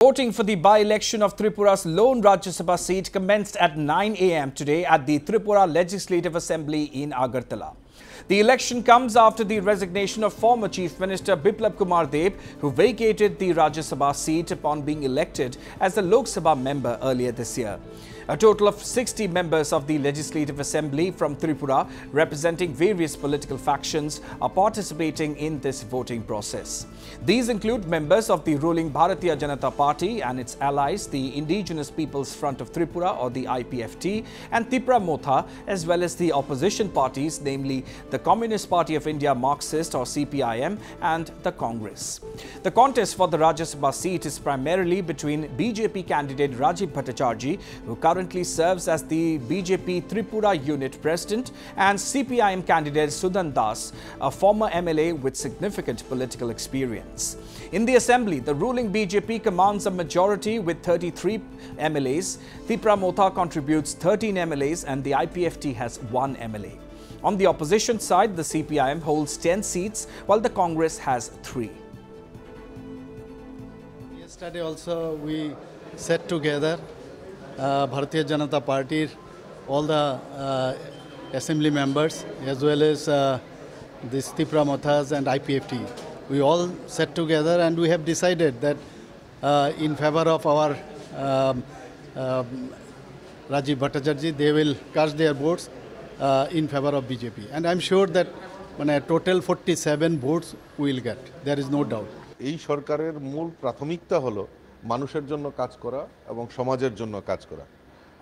Voting for the by-election of Tripura's lone Rajya Sabha seat commenced at 9 a.m. today at the Tripura Legislative Assembly in Agartala. The election comes after the resignation of former Chief Minister Biplab Kumar Deb, who vacated the Rajya Sabha seat upon being elected as a Lok Sabha member earlier this year. A total of 60 members of the Legislative Assembly from Tripura, representing various political factions, are participating in this voting process. These include members of the ruling Bharatiya Janata Party and its allies, the Indigenous People's Front of Tripura or the IPFT, and Tipra Motha, as well as the opposition parties, namely the Communist Party of India Marxist or CPIM and the Congress. The contest for the Rajya Sabha seat is primarily between BJP candidate Rajiv Bhattacharjee, who currently serves as the BJP Tripura Unit President, and CPIM candidate Sudan Das, a former MLA with significant political experience. In the Assembly, the ruling BJP commands a majority with 33 MLAs, Tipra Motha contributes 13 MLAs and the IPFT has 1 MLA. On the opposition side, the CPIM holds 10 seats while the Congress has 3. Yesterday also we sat together, Bharatiya Janata Party, all the assembly members as well as this Tipra Mothas and IPFT. We all sat together and we have decided that in favor of our Rajiv Bhattacharjee, they will cast their votes in favor of BJP. And I'm sure that total 47 votes we will get. There is no doubt. এই সরকারের মূল প্রাথমিকতা হলো মানুষের জন্য কাজ করা এবং সমাজের জন্য কাজ করা।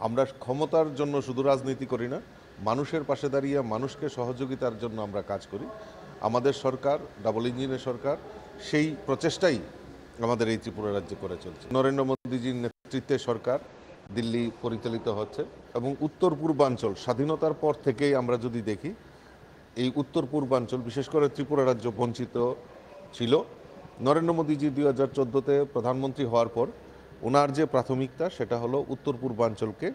আমরা ক্ষমতার জন্য শুধু রাজনীতি করি না, মানুষের পাশে দাঁড়িয়ে মানুষকে সহযোগিতার জন্য আমরা কাজ করি। আমাদের সরকার ডাবল ইঞ্জিনের সরকার, সেই প্রচেষ্টাই আমাদের এই ত্রিপুরা রাজ্যে করে চলছে। নরেন্দ্র মোদীজির নেতৃত্বে সরকার দিল্লি পরিচালিত হচ্ছে এবং উত্তর পূর্বাঞ্চল স্বাধীনতার পর থেকেই আমরা যদি দেখি এই উত্তর পূর্বাঞ্চল বিশেষ করে ত্রিপুরা রাজ্য বঞ্চিত ছিল। নরেন্দ্র মোদীজি 2014-তে প্রধানমন্ত্রী হওয়ার পর ওনার যে প্রাথমিকতা সেটা হলো উত্তর পূর্বাঞ্চলকে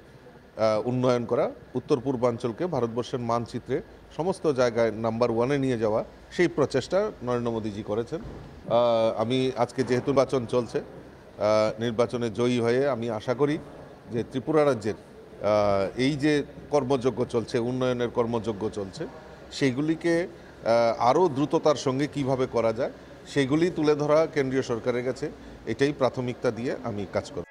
উন্নয়ন করা, উত্তর পূর্বাঞ্চলকে ভারতবর্ষের মানচিত্রে সমস্ত জায়গায় নাম্বার 1-এ নিয়ে যাওয়া, সেই প্রচেষ্টা নরেন্দ্র মোদীজি করেছেন। আমি আজকে যেহেতু নির্বাচন চলছে, নির্বাচনে জয়ী হয়ে আমি আশা করি যে ত্রিপুরা রাজ্যের এই যে কর্মযজ্ঞ চলছে, উন্নয়নের কর্মযজ্ঞ চলছে, সেইগুলিকে আরও দ্রুততার সঙ্গে কিভাবে করা যায় সেইগুলি তুলে ধরা কেন্দ্রীয় সরকারের কাছে, এটাই প্রাথমিকতা দিয়ে আমি কাজ করব।